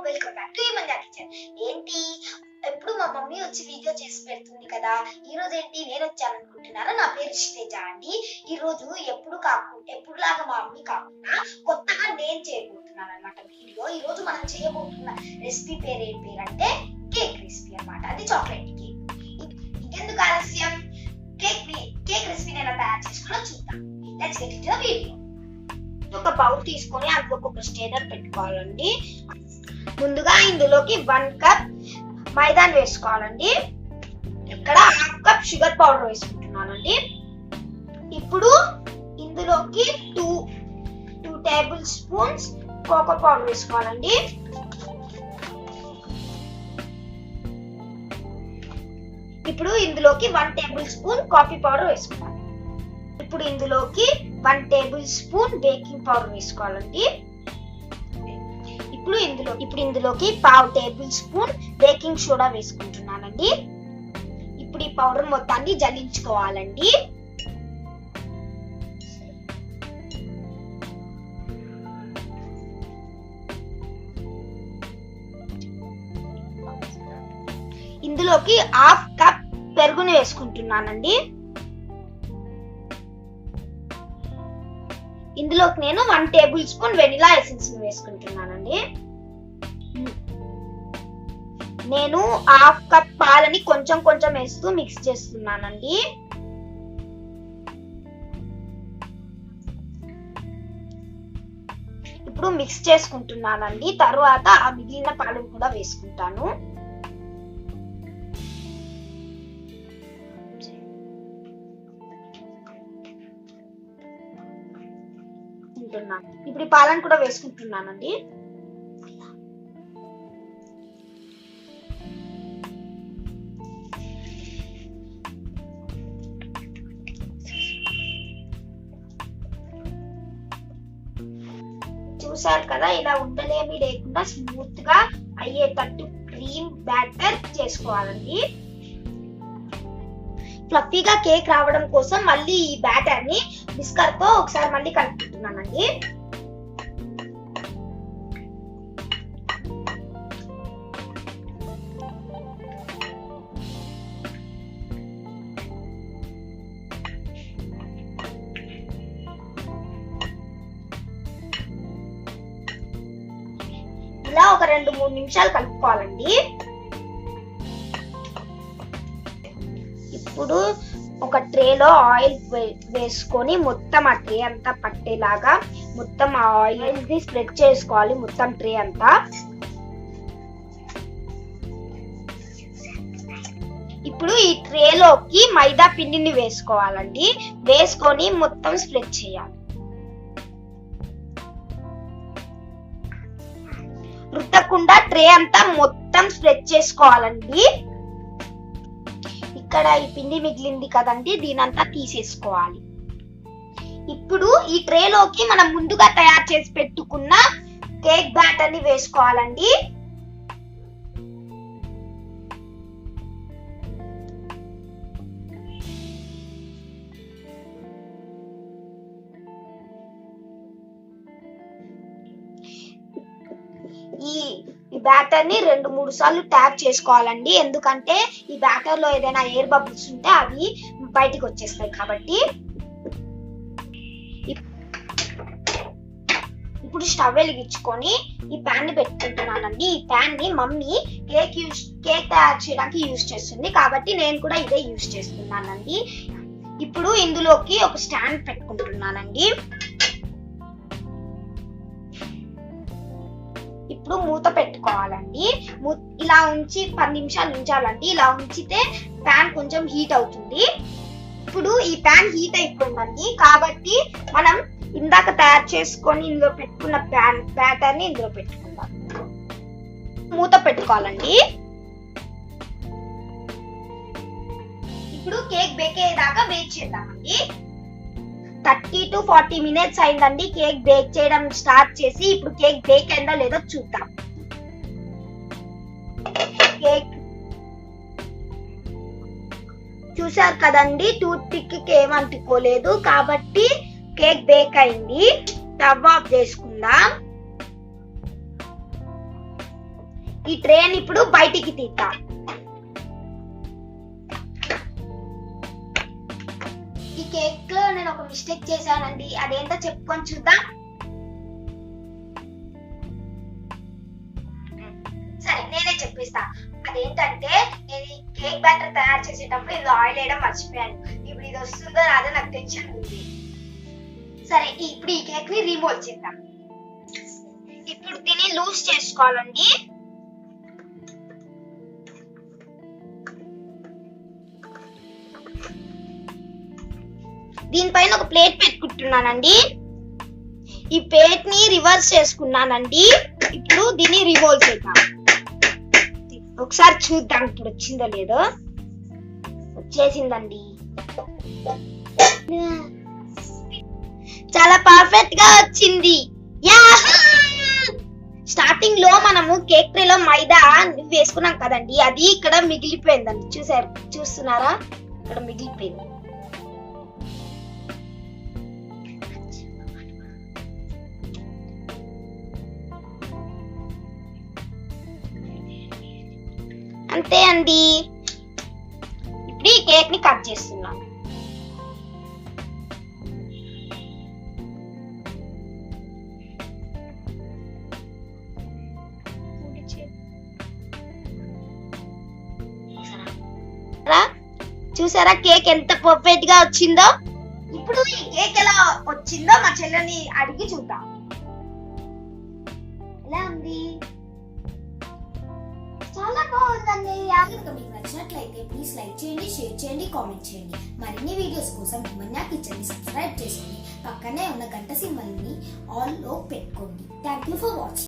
Welcome back to manja kitchen. ఏంటి ఎప్పుడు మా మమ్మీ వచ్చి వీడియో చేసి పెడుతుంది కదా, ఈ రోజు ఏంటి నేను వచ్చాను అనుకుంటున్నారా? నా పేరు శ్రీతేజ అండి. ఈ రోజు ఎప్పుడులాగా మా మమ్మీ కాకుండా కొత్తగా నేను చేయబోతున్నాను అనమాట వీడియో. ఈ రోజు మనం చేయబోతున్న రెసిపీ పేరు ఏం పేరు అంటే కేక్ రెసిపీ అన్నమాట. అది చాక్లెట్ కేక్. ఇంకెందుకు ఆలస్యం, కేక్ రెసిపీని ఎలా తయారు చేసుకోవాలో చూద్దాం. Let's get into the video. ఒక బౌల్ తీసుకొని అందులోకి ఒక స్టేనర్ పెట్టుకోవాలండి. ముందుగా ఇందులోకి 1 కప్ మైదాని వేసుకోవాలండి. ఇక్కడ 1/2 కప్ షుగర్ పౌడర్ వేసుకుంటున్నానండి. ఇప్పుడు ఇందులోకి 2 టేబుల్ స్పూన్స్ కోకో పౌడర్ వేసుకోవాలండి. ఇప్పుడు ఇందులోకి 1 టేబుల్ స్పూన్ కాఫీ పౌడర్ వేసుకోవాలి. ఇప్పుడు ఇందులోకి 1 టేబుల్ స్పూన్ బేకింగ్ పౌడర్ వేసుకోవాలండి. ఇప్పుడు ఇందులోకి 1/2 టేబుల్ స్పూన్ బేకింగ్ సోడా వేసుకుంటున్నానండి. ఇప్పుడు ఈ పౌడర్ మొత్తాన్ని జల్లించుకోవాలండి. ఇందులోకి 1/2 కప్ పెరుగుని వేసుకుంటున్నానండి. ఇందులోకి నేను 1 టేబుల్ స్పూన్ వెనిలా ఎసెన్స్ వేసుకుంటున్నానండి. నేను 1/2 కప్ పాలని కొంచెం కొంచెం వేస్తూ మిక్స్ చేస్తున్నానండి. ఇప్పుడు మిక్స్ చేసుకుంటున్నానండి. తర్వాత ఆ మిగిలిన పాలను కూడా వేసుకుంటాను. ఇప్పుడు ఈ పాలను కూడా వేసుకుంటున్నానండి. చూసారు కదా, ఇలా ఉండలేమి లేకుండా స్మూత్ గా అయ్యేటట్టు క్రీమ్ బ్యాటర్ చేసుకోవాలండి. ఫ్లఫీగా కేక్ రావడం కోసం మళ్ళీ ఈ బ్యాటర్ ని విస్కర్ తో ఒకసారి మళ్ళీ కలుపుకుంటున్నానండి. ఇలా ఒక 2-3 నిమిషాలు కలుపుకోవాలండి. ఇప్పుడు ఒక ట్రేలో ఆయిల్ వేసుకొని మొత్తం ఆ ట్రే అంతా పట్టేలాగా మొత్తం ఆ ఆయిల్ ని స్ప్రెడ్ చేసుకోవాలి మొత్తం ట్రే అంతా. ఇప్పుడు ఈ ట్రేలోకి మైదా పిండిని వేసుకోవాలండి. వేసుకొని మొత్తం స్ప్రెడ్ చేయాలి. రుద్దకుండా ట్రే అంతా మొత్తం స్ప్రెడ్ చేసుకోవాలండి. ఇక్కడ ఈ పిండి మిగిలింది కదండి, దీనంతా తీసేసుకోవాలి. ఇప్పుడు ఈ ట్రేలోకి మనం ముందుగా తయారు చేసి పెట్టుకున్న కేక్ బ్యాటర్ ని వేసుకోవాలండి. ఈ బ్యాటర్ ని 2-3 సార్లు ట్యాప్ చేసుకోవాలండి. ఎందుకంటే ఈ బ్యాటర్ లో ఏదైనా ఎయిర్ బబుల్స్ ఉంటే అవి బయటికి వచ్చేస్తాయి కాబట్టి. ఇప్పుడు స్టవ్ వెలిగించుకొని ఈ ప్యాన్ ని పెట్టుకుంటున్నానండి. ఈ ప్యాన్ ని మమ్మీ కేక్ తయారు చేయడానికి యూజ్ చేస్తుంది కాబట్టి నేను కూడా ఇదే యూజ్ చేస్తున్నానండి. ఇప్పుడు ఇందులోకి ఒక స్టాండ్ పెట్టుకుంటున్నానండి. ఇప్పుడు మూత పెట్టుకోవాలండి. ఇలా ఉంచి 10 నిమిషాలు ఉంచాలండి. ఇలా ఉంచితే ప్యాన్ కొంచెం హీట్ అవుతుంది. ఇప్పుడు ఈ ప్యాన్ హీట్ అయిపోయిందండి కాబట్టి మనం ఇందాక తయారు చేసుకొని ఇందులో పెట్టుకున్న బ్యాటర్ ని ఇందులో పెట్టుకుందాం. మూత పెట్టుకోవాలండి. ఇప్పుడు కేక్ బేక్ అయ్యేదాకా వెయిట్ చేద్దామండి. 30 to 40 మినిట్స్ అయిందండి కేక్ బేక్ చేయడం స్టార్ట్ చేసి. ఇప్పుడు కేక్ బేక్ అయిందో లేదో చూద్దాం. కేక్ చూసారు కదండి, టూత్ పిక్ కి ఏం అంటుకోలేదు కాబట్టి కేక్ బేక్ అయింది. స్టవ్ ఆఫ్ చేసుకుందాం. ఈ ట్రేని ఇప్పుడు బయటికి తీద్దాం. ఈ కేక్ లో నేను ఒక మిస్టేక్ చేశానండి, అదేంటో చెప్పుకొని చూద్దాం. సరే నేనే చెప్పేస్తా. అదేంటంటే నేను ఈ కేక్ బ్యాటర్ తయారు చేసేటప్పుడు ఇది ఆయిల్ వేయడం మర్చిపోయాను. ఇప్పుడు ఇది వస్తుందో రాదో నాకు టెన్షన్ ఉంది. సరే ఇప్పుడు ఈ కేక్ ని రీమోల్డ్ చేద్దాం. ఇప్పుడు దీన్ని లూజ్ చేసుకోవాలండి. దీనిపైన ఒక ప్లేట్ పెట్టుకుంటున్నానండి. ఈ ప్లేట్ ని రివర్స్ చేసుకున్నానండి. ఇప్పుడు దీన్ని రివోల్వ్ చేద్దాం. ఒకసారి చూద్దాం ఇప్పుడు వచ్చిందో లేదో. వచ్చేసిందండి. చాలా పర్ఫెక్ట్ గా వచ్చింది. స్టార్టింగ్ లో మనము కేక్ ట్రే లో మైదా వేసుకున్నాం కదండి, అది ఇక్కడ మిగిలిపోయిందండి. చూస్తున్నారా, ఇక్కడ మిగిలిపోయింది. అంతే అండి. ఇప్పుడు ఈ కేక్ ని కట్ చేస్తున్నాను. చూసారా కేక్ ఎంత పర్ఫెక్ట్ గా వచ్చిందో. ఇప్పుడు ఈ కేక్ ఎలా వచ్చిందో మా చెల్లెని అడిగి చూద్దాం. ఎలా ఉంది? చాలా బాగుందండి. మీకు నచ్చినట్లయితే ప్లీజ్ లైక్ చేయండి, షేర్ చేయండి, కామెంట్ చేయండి. మరిన్ని వీడియోస్ కోసం హిమన్యా కిచెన్ ని సబ్స్క్రైబ్ చేసుకుని పక్కనే ఉన్న గంట సింబల్ ని ఆల్ లో పెట్టుకోండి. Thank you for watching.